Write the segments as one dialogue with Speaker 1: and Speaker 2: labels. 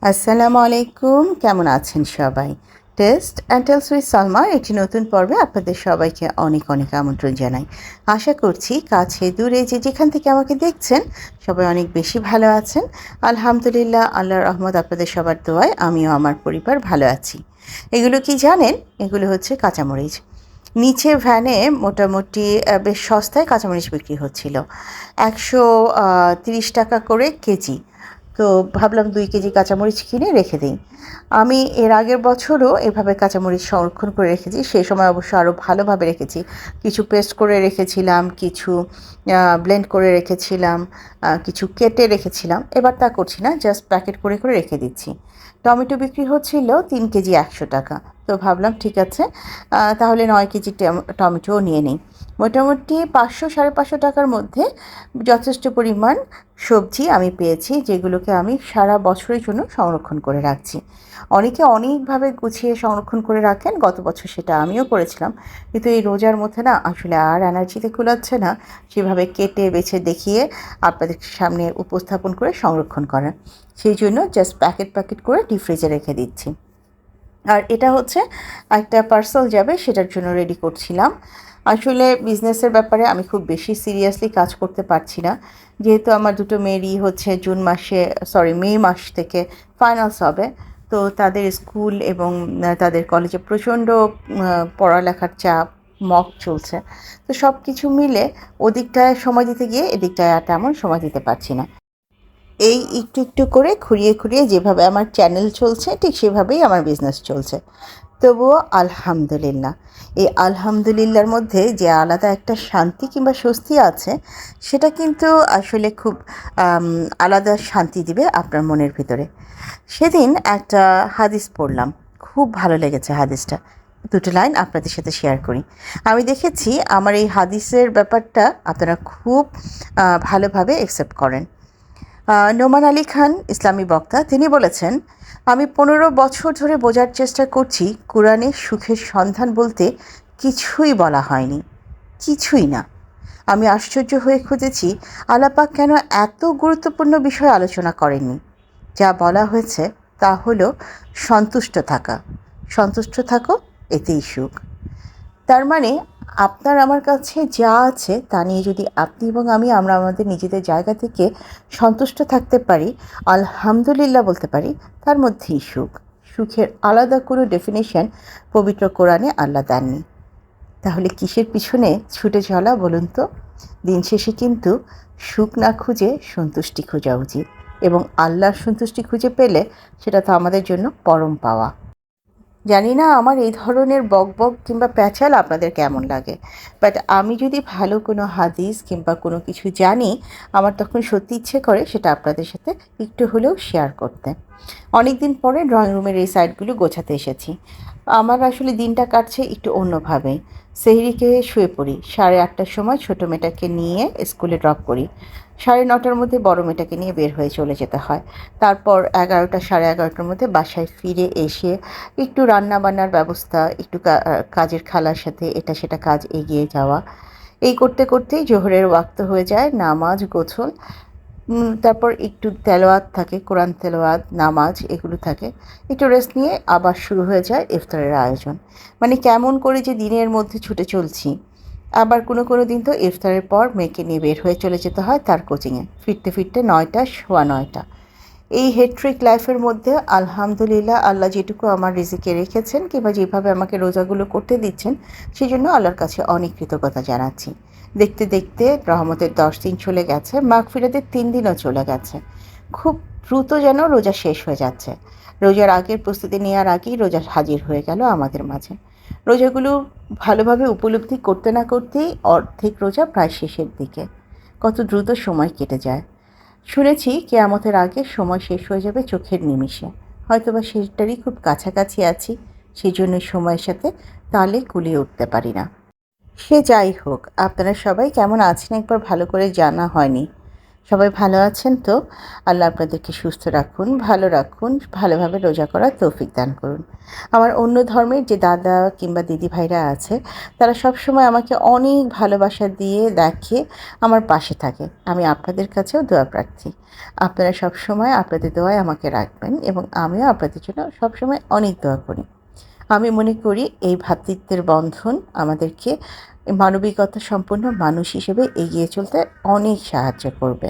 Speaker 1: আসসালামু আলাইকুম, কেমন আছেন সবাই? টেস্ট অ্যান্ড টেলস উইথ সালমার একটি নতুন পর্বে আপনাদের সবাইকে অনেক অনেক আমন্ত্রণ জানাই। আশা করছি কাছে দূরে যে যেখান থেকে আমাকে দেখছেন সবাই অনেক বেশি ভালো আছেন। আলহামদুলিল্লাহ, আল্লাহর রহমত আপনাদের সবার দোয়ায় আমিও আমার পরিবার ভালো আছি। এগুলো কি জানেন? এগুলো হচ্ছে কাঁচামরিচ। নিচে ভ্যানে মোটামুটি বেশ সস্তায় কাঁচামরিচ বিক্রি হচ্ছিল, 130 টাকা করে কেজি। তো ভাবলাম 2 কেজি কাঁচামরিচ কিনে রেখে দিই। আমি এর আগের বছরও এভাবে কাঁচামরিচ সংরক্ষণ করে রেখেছি। সেই সময় অবশ্য আরও ভালোভাবে রেখেছি। কিছু পেস্ট করে রেখেছিলাম, কিছু ব্লেন্ড করে রেখেছিলাম, কিছু কেটে রেখেছিলাম। এবার তা করছি না, জাস্ট প্যাকেট করে করে রেখে দিচ্ছি। টমেটো বিক্রি হচ্ছিল 3 কেজি 100 টাকা। তো ভাবলাম ঠিক আছে, তাহলে 9 কেজি টমেটোও নিয়ে নিই। মোটামুটি 500-550 টাকার মধ্যে যথেষ্ট পরিমাণ সবজি আমি পেয়েছি, যেগুলোকে আমি সারা বছরের জন্য সংরক্ষণ করে রাখছি। অনেকে অনেকভাবে গুছিয়ে সংরক্ষণ করে রাখেন, গত বছর সেটা আমিও করেছিলাম। কিন্তু এই রোজার মধ্যে না আসলে আর এনার্জিতে কুলাচ্ছে না সেভাবে কেটে বেছে দেখিয়ে আপনাদের সামনে উপস্থাপন করে সংরক্ষণ করা। সেই জন্য জাস্ট প্যাকেট প্যাকেট করে ডিপ ফ্রিজে রেখে দিচ্ছি। আর এটা হচ্ছে একটা পার্সেল যাবে, সেটার জন্য রেডি করছিলাম। আসলে বিজনেসের ব্যাপারে আমি খুব বেশি সিরিয়াসলি কাজ করতে পারছি না, যেহেতু আমার দুটো মেয়েরই হচ্ছে মে মাস থেকে ফাইনালস হবে। তো তাদের স্কুল এবং তাদের কলেজে প্রচণ্ড পড়ালেখার চাপ, মক চলছে। তো সব কিছু মিলে ওদিকটায় সময় দিতে গিয়ে এদিকটায় আর তেমন সময় দিতে পারছি না। এই একটু একটু করে খুঁড়িয়ে খুঁড়িয়ে যেভাবে আমার চ্যানেল চলছে ঠিক সেভাবেই আমার বিজনেস চলছে। তবুও আলহামদুলিল্লাহ, এই আলহামদুলিল্লাহর মধ্যে যে আলাদা একটা শান্তি কিংবা স্বস্তি আছে, সেটা কিন্তু আসলে খুব আলাদা শান্তি দিবে আপনার মনের ভিতরে। সেদিন একটা হাদিস পড়লাম, খুব ভালো লেগেছে হাদিসটা। দুটো লাইন আপনাদের সাথে শেয়ার করি। আমি দেখেছি আমার এই হাদিসের ব্যাপারটা আপনারা খুব ভালোভাবে অ্যাকসেপ্ট করেন। নোমান আলী খান ইসলামী বক্তা, তিনি বলেছেন, আমি 15 বছর ধরে বোঝার চেষ্টা করছি কোরআনে সুখের সন্ধান বলতে কিছুই বলা হয়নি, কিছুই না। আমি আশ্চর্য হয়ে খুঁজেছি আল্লাহ পাক কেন এত গুরুত্বপূর্ণ বিষয় আলোচনা করেননি। যা বলা হয়েছে তা হলো সন্তুষ্ট থাকা। সন্তুষ্ট থাকো, এতেই সুখ। তার মানে আপনার আমার কাছে যা আছে তা নিয়ে যদি আপনি এবং আমরা আমাদের নিজেদের জায়গা থেকে সন্তুষ্ট থাকতে পারি, আলহামদুলিল্লাহ বলতে পারি, তার মধ্যেই সুখ। সুখের আলাদা কোনো ডেফিনেশন পবিত্র কোরআনে আল্লাহ দেননি। তাহলে কিসের পিছনে ছুটে চলা বলুন তো? দিন শেষে কিন্তু সুখ না খুঁজে সন্তুষ্টি খোঁজা উচিত, এবং আল্লাহর সন্তুষ্টি খুঁজে পেলে সেটা তো আমাদের জন্য পরম পাওয়া। জানি না আমার এই ধরনের বকবক কিংবা প্যাচাল আপনাদের কেমন লাগে, বাট আমি যদি ভালো কোনো হাদিস কিংবা কোনো কিছু জানি, আমার তখন সত্যি ইচ্ছে করে সেটা আপনাদের সাথে একটু হলেও শেয়ার করতে। অনেক দিন পরে ড্রয়িং রুমের এই সাইডগুলো গোছাতে এসেছি। আমার আসলে দিনটা কাটছে একটু অন্যভাবে। সেহরিকে শুয়ে পড়ি, 8:30টার সময় ছোটো মেয়েটাকে নিয়ে স্কুলে ড্রপ করি। 9:30টার মধ্যে বড় মেয়েটাকে নিয়ে বের হয়ে চলে যেতে হয়। তারপর 11টা 11:30টার মধ্যে বাসায় ফিরে এসে একটু রান্নাবান্নার ব্যবস্থা, একটু কাজের খালার সাথে এটা সেটা কাজ এগিয়ে যাওয়া। এই করতে করতেই জোহরের ওয়াক্ত হয়ে যায়, নামাজ, গোসল, তারপর একটু তেলাওয়াত থাকে, কোরআন তেলাওয়াত, নামাজ এগুলো থাকে। একটু রেস্ট নিয়ে আবার শুরু হয়ে যায় ইফতারের আয়োজন। মানে কেমন করে যে দিনের মধ্যে ছুটে চলছি। আবার কোনো দিন তো ইফতারের পর মেয়েকে নিয়ে বের হয়ে চলে যেতে হয় তার কোচিংয়ে, ফিরতে ফিরতে 9টা, সোয়া 9টা। এই হেট্রিক লাইফের মধ্যে আলহামদুলিল্লাহ আল্লাহ যেটুকু আমার রিজিকে রেখেছেন কিংবা যেভাবে আমাকে রোজাগুলো করতে দিচ্ছেন, সেই জন্য আল্লাহর কাছে অনেক কৃতজ্ঞতা জানাচ্ছি। দেখতে দেখতে রহমতের 10 দিন চলে গেছে, মাগফিরাতের 3 দিনও চলে গেছে। খুব দ্রুত যেন রোজা শেষ হয়ে যাচ্ছে। রোজার আগের প্রস্তুতি নেওয়ার আগেই রোজা হাজির হয়ে গেল আমাদের মাঝে। রোজাগুলো ভালোভাবে উপলব্ধি করতে না করতেই অর্ধেক রোজা প্রায় শেষের দিকে। কত দ্রুত সময় কেটে যায়। শুনেছি কেয়ামতের আগে সময় শেষ হয়ে যাবে চোখের নিমিষে। হয়তোবা সেটারই খুব কাছাকাছি আছি, সেই জন্য সময়ের সাথে তালে কুলিয়ে উঠতে পারি না। সে যাই হোক, আপনারা সবাই কেমন আছেন একবার ভালো করে জানা হয়নি। সবাই ভালো আছেন তো? আল্লাহ আপনাদেরকে সুস্থ রাখুন, ভালো রাখুন, ভালোভাবে রোজা করার তৌফিক দান করুন। আমার অন্য ধর্মের যে দাদা কিংবা দিদি ভাইরা আছে, তারা সবসময় আমাকে অনেক ভালোবাসা দিয়ে দেখে, আমার পাশে থাকে। আমি আপনাদের কাছেও দোয়া প্রার্থী। আপনারা সবসময় আপনাদের দোয়ায় আমাকে রাখবেন এবং আমিও আপনাদের জন্য সবসময় অনেক দোয়া করি। আমি মনে করি এই ভ্রাতৃত্বের বন্ধন আমাদেরকে মানবিকতা সম্পন্ন মানুষ হিসেবে এগিয়ে চলতে অনেক সাহায্য করবে।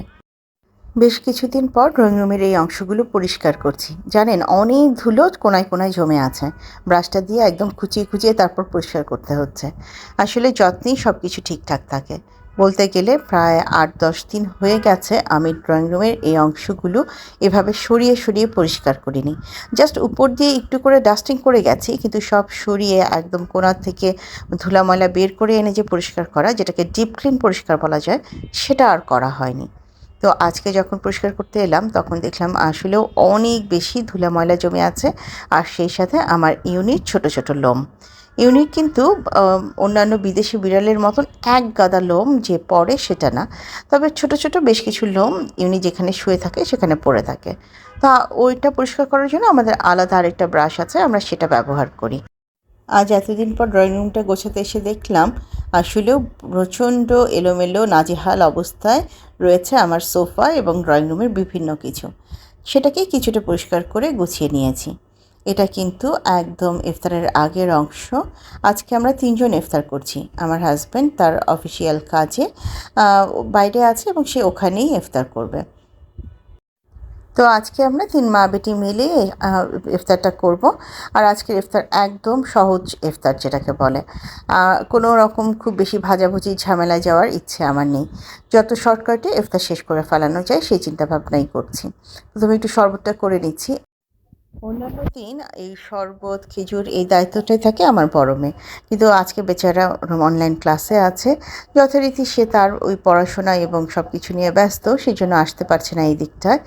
Speaker 1: বেশ কিছুদিন পর ড্রয়িং রুমের এই অংশগুলো পরিষ্কার করছি। জানেন, অনেক ধুলো কোণায় কোণায় জমে আছে। ব্রাশটা দিয়ে একদম খুঁচিয়ে খুঁচিয়ে তারপর পরিষ্কার করতে হচ্ছে। আসলে যত্নেই সব কিছু ঠিকঠাক থাকে। বলতে গেলে প্রায় ৮-১০ দিন হয়ে গেছে আমি ড্রয়িং রুমের এই অংশগুলো এভাবে সরিয়ে সরিয়ে পরিষ্কার করিনি। জাস্ট উপর দিয়ে একটু করে ডাস্টিং করে গেছি, কিন্তু সব সরিয়ে একদম কোণা থেকে ধুলা ময়লা বের করে এনে যে পরিষ্কার করা, যেটাকে ডিপ ক্লিন পরিষ্কার বলা যায়, সেটা আর করা হয়নি। তো আজকে যখন পরিষ্কার করতে এলাম তখন দেখলাম আসলেও অনেক বেশি ধুলা ময়লা জমে আছে, আর সেই সাথে আমার ইউনির ছোট ছোট লোম। ইউনির কিন্তু অন্যান্য বিদেশি বিড়ালের মতন এক গাদা লোম যে পড়ে সেটা না, তবে ছোট ছোট বেশ কিছু লোম ইউনি যেখানে শুয়ে থাকে সেখানে পড়ে থাকে। তা ওইটা পরিষ্কার করার জন্য আমাদের আলাদা আরেকটা ব্রাশ আছে, আমরা সেটা ব্যবহার করি। আজ এতদিন পর ড্রয়িং রুমটা গোছাতে এসে দেখলাম আসলেও প্রচণ্ড এলোমেলো নাজেহাল অবস্থায় রয়েছে আমার সোফা এবং ড্রয়িং রুমের বিভিন্ন কিছু। সেটাকেই কিছুটা পরিষ্কার করে গুছিয়ে নিয়েছি। এটা কিন্তু একদম ইফতারের আগের অংশ। আজকে আমরা ৩ জন ইফতার করছি। আমার হাজব্যান্ড তার অফিসিয়াল কাজে বাইরে আছে এবং সে ওখানেই ইফতার করবে। তো আজকে আমরা ৩ মা বেটি মিলে ইফতারটা করব। আর আজকের ইফতার একদম সহজ ইফতার যেটাকে বলে। কোনো রকম খুব বেশি ভাজাভুজি ঝামেলায় যাওয়ার ইচ্ছে আমার নেই। যত শর্টকাটে ইফতার শেষ করে ফেলানো যায় সেই চিন্তাভাবনাই করছি। প্রথমে একটু শরবতটা করে নিচ্ছি। অন্যান্য দিন এই শরবত খেজুর এই দায়িত্বটাই থাকে আমার বড় মেয়ে, কিন্তু আজকে বেচারা অনলাইন ক্লাসে আছে। যথারীতি সে তার ওই পড়াশোনা এবং সব কিছু নিয়ে ব্যস্ত, সেই জন্য আসতে পারছে না এই দিকটায়।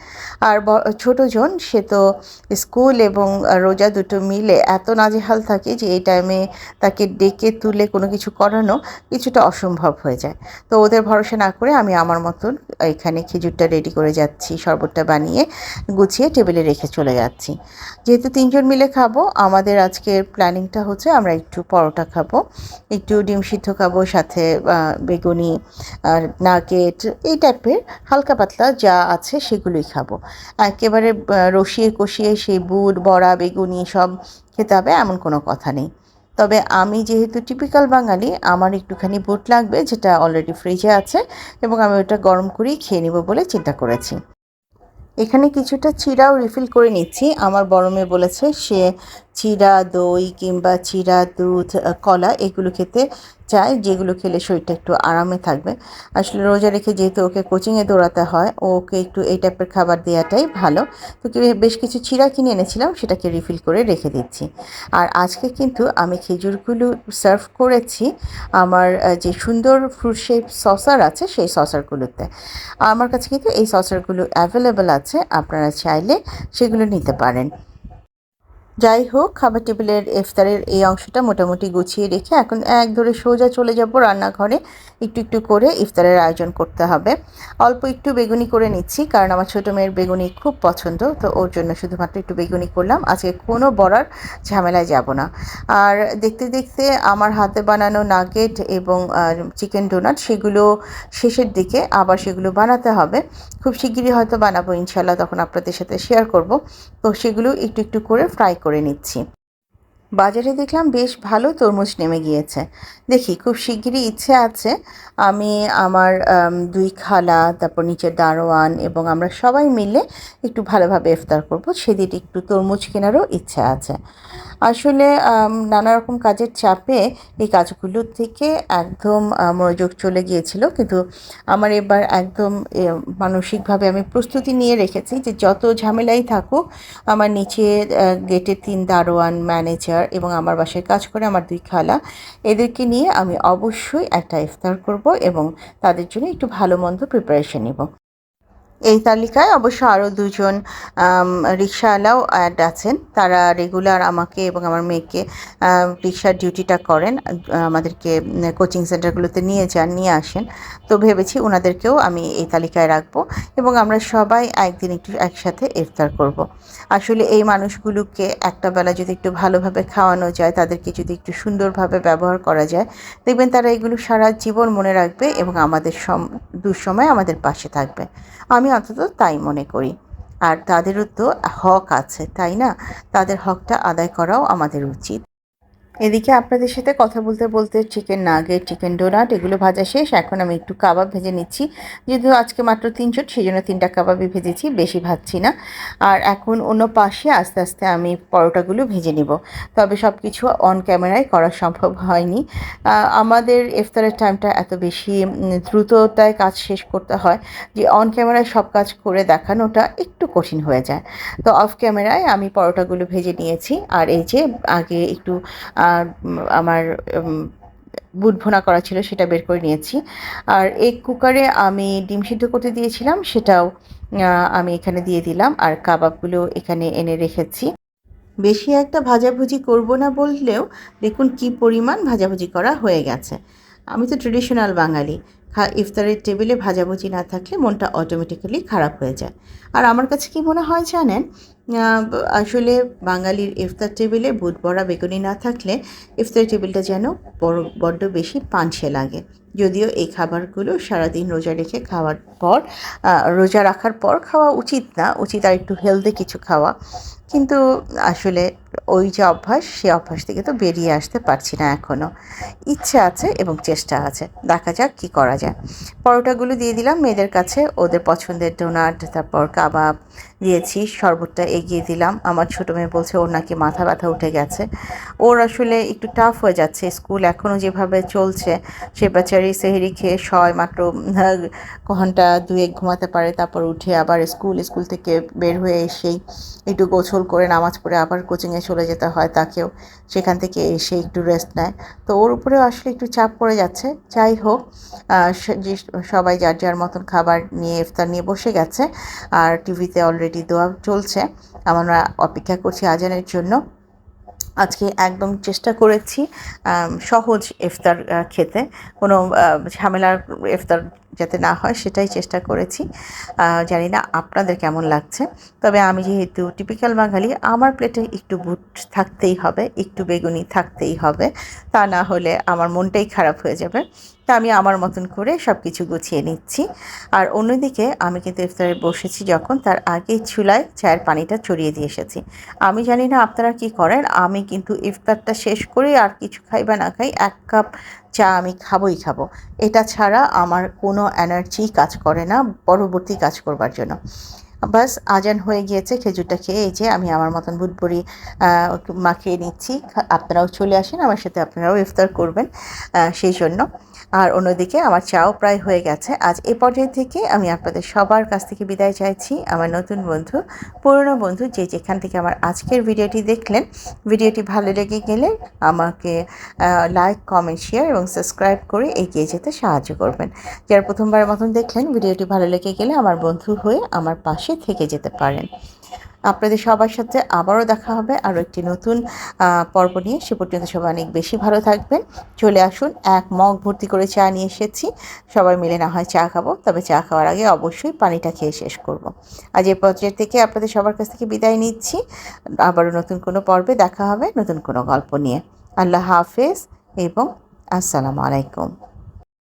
Speaker 1: আর ছোটো জন সে তো স্কুল এবং রোজা দুটো মিলে এত নাজেহাল থাকে যে এই টাইমে তাকে ডেকে তুলে কোনো কিছু করানো কিছুটা অসম্ভব হয়ে যায়। তো ওদের ভরসা না করে আমি আমার মতন এখানে খেজুরটা রেডি করে যাচ্ছি, শরবতটা বানিয়ে গুছিয়ে টেবিলে রেখে চলে যাচ্ছি। যেহেতু ৩ জন মিলে খাবো, আমাদের আজকের প্ল্যানিংটা হচ্ছে আমরা একটু পরোটা খাবো, একটু ডিম সিদ্ধ খাবো, সাথে বেগুনি আর নাগেট এই টাইপের হালকা পাতলা যা আছে সেগুলোই খাবো। একেবারে রসিয়ে কষিয়ে সেই বুট বড়া বেগুনি সব খেতে হবে এমন কোনো কথা নেই। তবে আমি যেহেতু টিপিক্যাল বাঙালি, আমার একটুখানি বুট লাগবে, যেটা অলরেডি ফ্রিজে আছে, এবং আমি ওটা গরম করেই খেয়ে নেব বলে চিন্তা করেছি। এখানে কিছুটা চিড়াও রিফিল করে নিচ্ছি। আমার বড় মেয়ে বলেছে সে চিড়া দই কিংবা চিড়া দুধ কলা এগুলো খেতে চায়, যেগুলো খেলে শরীরটা একটু আরামে থাকবে। আসলে রোজা রেখে যেহেতু ওকে কোচিংয়ে দৌড়াতে হয়, ওকে একটু এই টাইপের খাবার দেওয়াটাই ভালো। তো বেশ কিছু চিড়া কিনে এনেছিলাম, সেটাকে রিফিল করে রেখে দিচ্ছি। আর আজকে কিন্তু আমি খেজুরগুলো সার্ভ করেছি আমার যে সুন্দর ফ্রুট শেপ সসার আছে সেই সসারগুলোতে। আমার কাছে কিন্তু এই সসারগুলো অ্যাভেলেবেল আছে, আপনারা চাইলে সেগুলো নিতে পারেন। যাই হোক, খাবার টেবিলের ইফতারের এই অংশটা মোটামুটি গুছিয়ে রেখে এখন এক ধরে সোজা চলে যাব রান্নাঘরে। একটু একটু করে ইফতারের আয়োজন করতে হবে। অল্প একটু বেগুনি করে নিচ্ছি, কারণ আমার ছোটো মেয়ের বেগুনি খুব পছন্দ, তো ওর জন্য শুধুমাত্র একটু বেগুনি করলাম। আজকে কোনো বড়ার ঝামেলায় যাব না। আর দেখতে দেখতে আমার হাতে বানানো নাগেট এবং চিকেন ডোনাট সেগুলো শেষের দিকে, আবার সেগুলো বানাতে হবে। খুব শিগগিরই হয়তো বানাবো ইনশাল্লাহ, তখন আপনাদের সাথে শেয়ার করব। তো সেগুলো একটু একটু করে ফ্রাই করে নিচ্ছি। বাজারে দেখলাম বেশ ভালো তরমুজ নেমে গিয়েছে। দেখি, খুব শিগগিরই ইচ্ছে আছে আমি আমার ২ খালা, তারপর নিচের দারোয়ান এবং আমরা সবাই মিলে একটু ভালোভাবে ইফতার করব। সেদিন একটু তরমুজ কেনারও ইচ্ছা আছে। আসলে নানা রকম কাজের চাপে এই কাজগুলোর থেকে একদম মনোযোগ চলে গিয়েছিল, কিন্তু আমার এবার একদম মানসিকভাবে আমি প্রস্তুতি নিয়ে রেখেছি যে যত ঝামেলাই থাকুক, আমার নিচে গেটের ৩ দারোয়ান, ম্যানেজার এবং আমার বাসায় কাজ করে আমার ২ খালা, এদেরকে নিয়ে আমি অবশ্যই একটা ইফতার করব এবং তাদের জন্য একটু ভালো মন্দ প্রিপারেশন নেব। এই তালিকায় অবশ্য আরও দুজন রিকশাওয়ালাও অ্যাড আছেন। তারা রেগুলার আমাকে এবং আমার মেয়েকে রিকশার ডিউটিটা করেন, আমাদেরকে কোচিং সেন্টারগুলোতে নিয়ে যান, নিয়ে আসেন। তো ভেবেছি ওনাদেরকেও আমি এই তালিকায় রাখবো এবং আমরা সবাই একদিন একটু একসাথে ইফতার করব। আসলে এই মানুষগুলোকে একটা বেলা যদি একটু ভালোভাবে খাওয়ানো যায়, তাদেরকে যদি একটু সুন্দরভাবে ব্যবহার করা যায়, দেখবেন তারা এগুলো সারা জীবন মনে রাখবে এবং আমাদের দুঃসময়ে আমাদের পাশে থাকবে। আমি অন্তত তাই মনে করি। আর তাদেরও তো হক আছে, তাই না? তাদের হকটা আদায় করাও আমাদের উচিত। এদিকে আপনাদের সাথে কথা বলতে বলতে চিকেন নাগেট, চিকেন ডোনাট এগুলো ভাজা শেষ। এখন আমি একটু কাবাব ভেজে নিচ্ছি। যেহেতু আজকে মাত্র ৩ জন, সেই জন্য ৩টা কাবাবই ভেজেছি, বেশি ভাজছি না। আর এখন অন্য পাশে আস্তে আস্তে আমি পরোটাগুলো ভেজে নিব। তবে সব কিছু অন ক্যামেরায় করা সম্ভব হয়নি। আমাদের ইফতারের টাইমটা এত বেশি দ্রুততায় কাজ শেষ করতে হয় যে অন ক্যামেরায় সব কাজ করে দেখানোটা একটু কঠিন হয়ে যায়। তো অফ ক্যামেরায় আমি পরোটাগুলো ভেজে নিয়েছি। আর এই যে আগে একটু আমার বুট ভুনা করা ছিল, সেটা বের করে নিয়েছি। আর এগ কুকারে আমি ডিম সিদ্ধ করতে দিয়েছিলাম, সেটাও আমি এখানে দিয়ে দিলাম। আর কাবাবগুলো এখানে এনে রেখেছি। বেশি একটা ভাজাভুজি করব না বললেও দেখুন কি পরিমাণ ভাজাভুজি করা হয়ে গেছে। আমি তো ট্রেডিশনাল বাঙালি, ইফতারের টেবিলে ভাজাভুজি না থাকলে মনটা অটোমেটিক্যালি খারাপ হয়ে যায়। আর আমার কাছে কি মনে হয় জানেন, আসলে বাঙালির ইফতার টেবিলে বুট বড়া বেগুনি না থাকলে ইফতার টেবিলটা যেন বড্ড বেশি পানসে লাগে। যদিও এই খাবারগুলো সারাদিন রোজা রেখে খাওয়ার পর, রোজা রাখার পর খাওয়া উচিত না, উচিত আর একটু হেলদি কিছু খাওয়া। কিন্তু আসলে ওই যে অভ্যাস, সে অভ্যাস থেকে তো বেরিয়ে আসতে পারছি না এখনও। ইচ্ছে আছে এবং চেষ্টা আছে, দেখা যাক কী করা যায়। পরোটাগুলো দিয়ে দিলাম মেয়েদের কাছে, ওদের পছন্দের ডোনাট, তারপর কাবাব দিয়েছি, শরবতটা এগিয়ে দিলাম। আমার ছোটো মেয়ে বলছে ওর নাকি মাথা ব্যথা উঠে গেছে। ওর আসলে একটু টাফ হয়ে যাচ্ছে, স্কুল এখনও যেভাবে চলছে, সে বেচারি সেহরি খেয়ে মাত্র ঘন্টা 2-1 ঘুমাতে পারে, তারপর উঠে আবার স্কুল থেকে বের হয়ে এসেই একটু গোসল করে নামাজ পড়ে আবার কোচিংয়ে চলে যেতে হয় তাকেও, সেখান থেকে এসে একটু রেস্ট নেয়। তো ওর উপরেও আসলে একটু চাপ পড়ে যাচ্ছে। যাই হোক, যে সবাই যার যার মতন খাবার নিয়ে ইফতার নিয়ে বসে গেছে। আর টিভিতে অলরেডি দোয়া চলছে, আমরা অপেক্ষা করছি আজানের জন্য। আজকে একদম চেষ্টা করেছি সহজ ইফতার খেতে, কোনো ঝামেলার ইফতার যাতে না হয় সেটাই চেষ্টা করেছি। জানি না আপনাদের কেমন লাগছে, তবে আমি যেহেতু টিপিক্যাল বাঙালি, আমার প্লেটে একটু বুট থাকতেই হবে, একটু বেগুনি থাকতেই হবে, তা না হলে আমার মনটাই খারাপ হয়ে যাবে। তা আমি আমার মতন করে সব কিছু গুছিয়ে নিচ্ছি। আর অন্যদিকে আমি কিন্তু ইফতারে বসেছি যখন, তার আগেই চুলায় চায়ের পানিটা চড়িয়ে দিয়ে এসেছি। আমি জানি না আপনারা কি করেন, আমি কিন্তু ইফতারটা শেষ করে আর কিছু খাই বা না খাই, 1 কাপ চা আমি খাবই খাবো। এটা ছাড়া আমার কোনো এনার্জি কাজ করে না পরবর্তী কাজ করবার জন্য। বাস আজান হয়ে গিয়েছে, খেজুরটা খেয়ে এই যে আমি আমার মতন বুটবুড়ি মাখিয়ে নিচ্ছি। আপনারাও চলে আসেন আমার সাথে, আপনারাও ইফতার করবেন সেই জন্য। আর অন্যদিকে আমার চাও প্রায় হয়ে গেছে। আজ এ পর্যায়ে থেকে আমি আপনাদের সবার কাছ থেকে বিদায় চাইছি। আমার নতুন বন্ধু, পুরনো বন্ধু, যে যেখান থেকে আমার আজকের ভিডিওটি দেখলেন, ভিডিওটি ভালো লেগে গেলে আমাকে লাইক, কমেন্ট, শেয়ার এবং সাবস্ক্রাইব করে এগিয়ে যেতে সাহায্য করবেন। যারা প্রথমবারের মতন দেখলেন, ভিডিওটি ভালো লেগে গেলে আমার বন্ধু হয়ে আমার পাশে থেকে যেতে পারেন। আপনাদের সবার সাথে আবারও দেখা হবে আরও একটি নতুন পর্ব নিয়ে। সে পর্যন্ত সবাই অনেক বেশি ভালো থাকবেন। চলে আসুন, 1 মগ ভর্তি করে চা নিয়ে এসেছি, সবাই মিলে না হয় চা খাবো, তবে চা খাওয়ার আগে অবশ্যই পানিটা খেয়ে শেষ করব। আজ এই পর্যায়ে থেকে আপনাদের সবার কাছ থেকে বিদায় নিচ্ছি। আবারও নতুন কোনো পর্বে দেখা হবে, নতুন কোনো গল্প নিয়ে। আল্লাহ হাফেজ এবং আসসালামু আলাইকুম।